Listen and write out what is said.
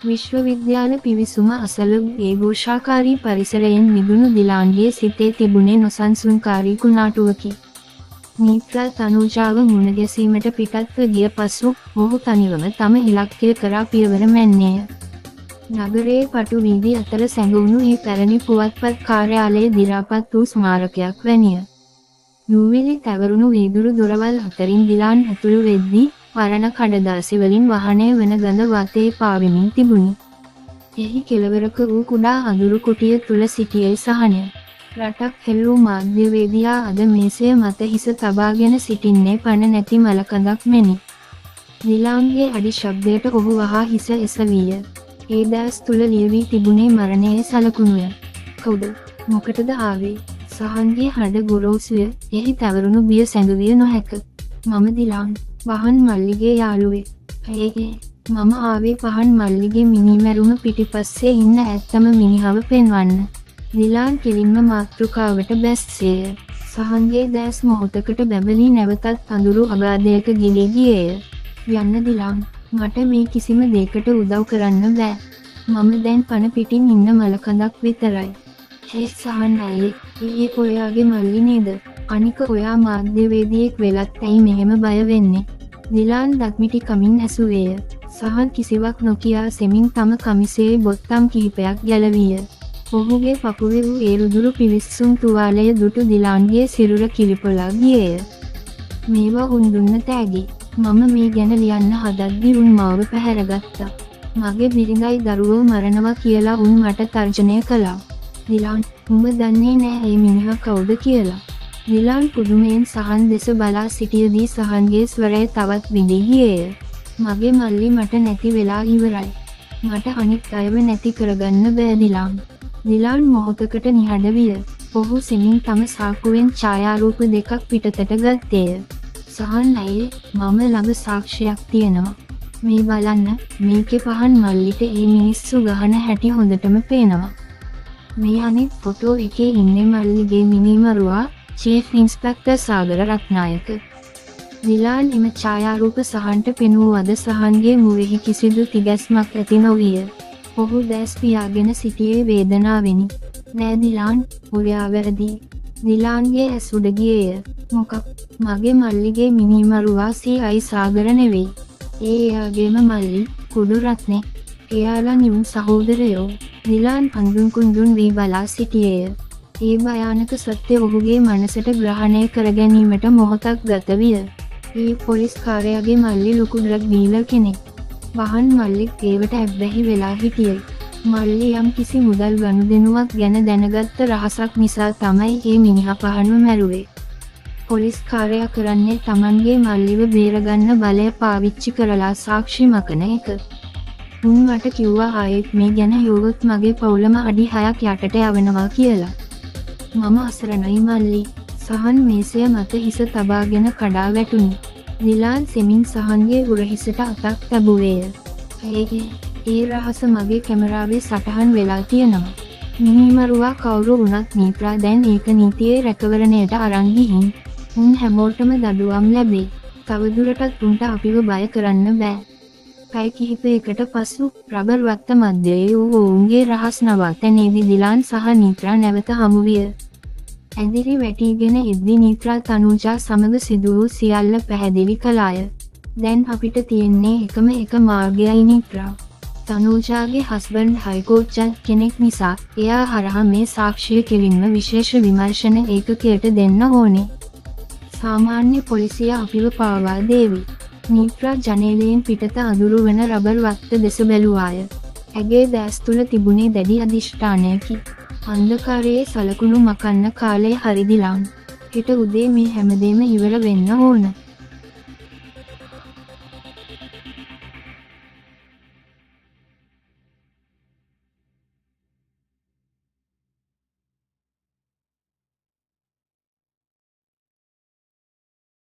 විශ්වවිද්‍යාල පිවිසුම අසල ඒ ഘോഷාකාරී පරිසරයෙන් මිදුණු දිලාන්ගේ සිතේ තිබුණේ නොසන්සුන්කාරී කුණාටුවකි. නීත්‍රා තනුජාව මුණ ගැසීමට පිටත්ව ගිය පසු ඔහු තනිවම තම ඉලක්කය කරා පියවර මැන්නේය. නගරයේ පටු වීදි අතර සැඟවුණු ඒ පැරණි පුවත්පත් කාර්යාලයේ දිරාපත් වූ ස්මාරකයක් වැනිය. යූවිලි තැවරුණු වීදුරු දොරවල් අතරින් දිලාන් ඇතුළු වෙද්දී වරණ කඩදාසි වලින් වහනය වන ගඳ වතේ පාවෙමින් තිබුණි. එහි කෙළවරක වූ කුඩා අඳුරු කුටිය තුල සිටියේ සහනය. රටක් හෙළූ මාධ්‍යවේදියා අද මේසය මත හිස තබාගෙන සිටින්නේ පණ නැති මලකඳක් මෙනි. දිලාන්ගේ අඩි ශබ්දයට ඔහු වහා හිස එසවිය. ඒ දැස් තුල ලියවී තිබුණේ මරණයේ සලකුණුය. කවුද? මොකටද ආවේ? සහන්ගේ හඬ ගොරෝසුය. එහි තවරුණු බිය සැඟවිය නොහැක. මම දිලාන්. පහන් මල්ලිගේ යාළුවෙක්. මම ආවේ පහන් මල්ලිගේ මිනිමැරුම පිටිපස්සේ ඉන්න ඇත්තම මිනිහව පෙන්වන්න. දිලාන් කෙලින්ම මාතෘකාවට බැස්සේය. සහන්ගේ දැස් මොහොතකට බැබලී නැවතත් අඳුරු අගාධයක ගිලී ගියේය. යන්න දිලාන්. මට මේ කිසිම දෙයකට උදව් කරන්න බෑ. මම දැන් පණ පිටින් ඉන්න මලකඳක් විතරයි. ඒ සහන් අයියේ, ඊයේ ඔයාගේ මල්ලි නේද? අනික ඔයා මාධ්‍යවේදියෙක් වෙලත් ඇයි මෙහෙම බය වෙන්නේ? දිලාන් දත්මිටි කමින් ඇසුවේය. සහන් කිසිවක් නොකියා සෙමින් තම කමිසයේ බොත්තම් කිහිපයක් ගැලවිය. ඔහුගේ පපුවේ වූ ඒ රුදුරු පිවිස්සුම් තුවාලය දුටු දිලාන්ගේ සිරුර කිලිපොලා ගියේය. මේවා උන් දුන්න තෑගි. මම මේ ගැන ලියන්න හදද්දී උන් මාව පැහැරගත්තා. මගේ බිරිඳයි දරුවෝ මරනවා කියලා උන් මට තර්ජනය කළා. දිලාන්, උඹ දන්නේ නෑ මේ මිනිහා කවුද කියලා. දිලාන් පුදුමයෙන් සහන් දෙස බලා සිටියදී සහන්ගේ ස්වරය තවත් විඳී ගියේය. මගේ මල්ලි මට නැති වෙලා ඉවරයි. මට අනිත් අයව නැති කරගන්න බෑ දිලාන්. දිලාන් මොහොතකට නිහඬ විය. ඔහු සෙමින් තම සාක්කුවෙන් ඡායාරූප දෙකක් පිටතට ගත්තේය. සහන් අයියේ, මම ළඟ සාක්ෂියක් තියෙනවා. මේ බලන්න, මේකේ පහන් මල්ලිට මේ මිනිස්සු ගහන හැටි හොඳටම පේනවා. මේ අනිත් ෆොටෝ එකේ ඉන්නේ මල්ලිගේ මිනිමරුවා, චීෆ් ඉන්ස්පෙක්ටර් සාගර රත්නායක. දිලාන් එම ඡායාරූප සහන්ට පෙනූ අද සහන්ගේ මුවෙහි කිසිදු තිගැස්මක් ඇති නොවිය. ඔහු දැස් පියාගෙන සිටියේ වේදනාවෙනි. නෑ දිලාන්, ඔයා වැරදි. දිලාන්ගේ ඇස් උඩ ගියේය. මොකක්? මගේ මල්ලිගේ මිනිමරුවා සී.අයි සාගර නෙවෙයි. එයාගේම මල්ලි, කුඩු රත්නේ. එයාලා නිවුන් සහෝදරයෝ. දිලාන් අඳුන් කුඳුන් වී බලා සිටියේය. ඒ භයානක සත්‍ය ඔහුගේ මනසට ග්‍රහණය කර ගැනීමට මොහොතක් ගත විය. ඒ පොලිස් කාර්යාගේ මල්ලි ලොකු ඩ්‍රග් ඩීලර් කෙනෙක්. වහන් මල්ලිත් ඒවට ඇබ්බැහි වෙලා හිටියයි. මල්ලි යම් කිසි මුදල් ගනුදෙනුවක් ගැන දැනගත්ත රහසක් නිසා තමයි මේ මිනිහා පහන්ව මැරුවේ. පොලිස් කාර්යය කරන්නේ Tamanගේ මල්ලිව බේරගන්න බලය පාවිච්චි කරලා සාක්ෂි මකන එක. උන් මට කිව්වා ආයෙත් මේ ගැන යොවොත් මගේ පවුලම අඩි 6ක් යටට යවනවා කියලා. මම අසරණයි මල්ලි. සහන් මේසය මත හිස තබාගෙන කඩා වැටුනි. දිලාන් සෙමින් සහන්ගේ උරහිසට අතක් තැබුවේය. ඒ රහස මගේ කැමරාවේ සටහන් වෙලා තියෙනවා. මිනිමරුවා කවුරු වුණත් නීත්‍රා දැන් ඒක නීතියේ රැකවරණයට අරන් ගිහින් උන් හැමෝටම දඩුවම් ලැබේ. තවදුරටත් උන්ට අපිව බය කරන්න බෑ. පැය කිහිපයකට පසු රබර් වත්ත මැදයේ ඔවුන්ගේ රහස් නවතනේදී දිලාන් සහ නීත්‍රා නැවත හමු විය. ඇඳිරි වැටිගෙන ඉද්දී නීත්‍රා තනුජා සමග සිදු වූ සියල්ල පැහැදිලි කළාය. දැන් අපිට තියෙන්නේ එකම එක මාර්ගයයි නීත්‍රා. තනුජාගේ හස්බන්ඩ් හයිකෝර්ට් ජජ් කෙනෙක් නිසා එයා හරහා මේ සාක්ෂිය කෙලින්ම විශේෂ විමර්ශන ඒකකයට දෙන්න ඕනේ. සාමාන්‍ය පොලිසිය අපිව පාවා දේවි. නීත්‍රා ජනේලයෙන් පිටත අඳුරු වන රබර් වත්ත දෙස බැලුවාය. ඇගේ දැස් තුල තිබුණේ දැඩි අදිෂ්ඨානයකි. අන්ධකාරයේ සලකුණු මකන්න කාලය හරි දිලාන්. හෙට උදේ මේ හැමදේම ඉවර වෙන්න ඕන.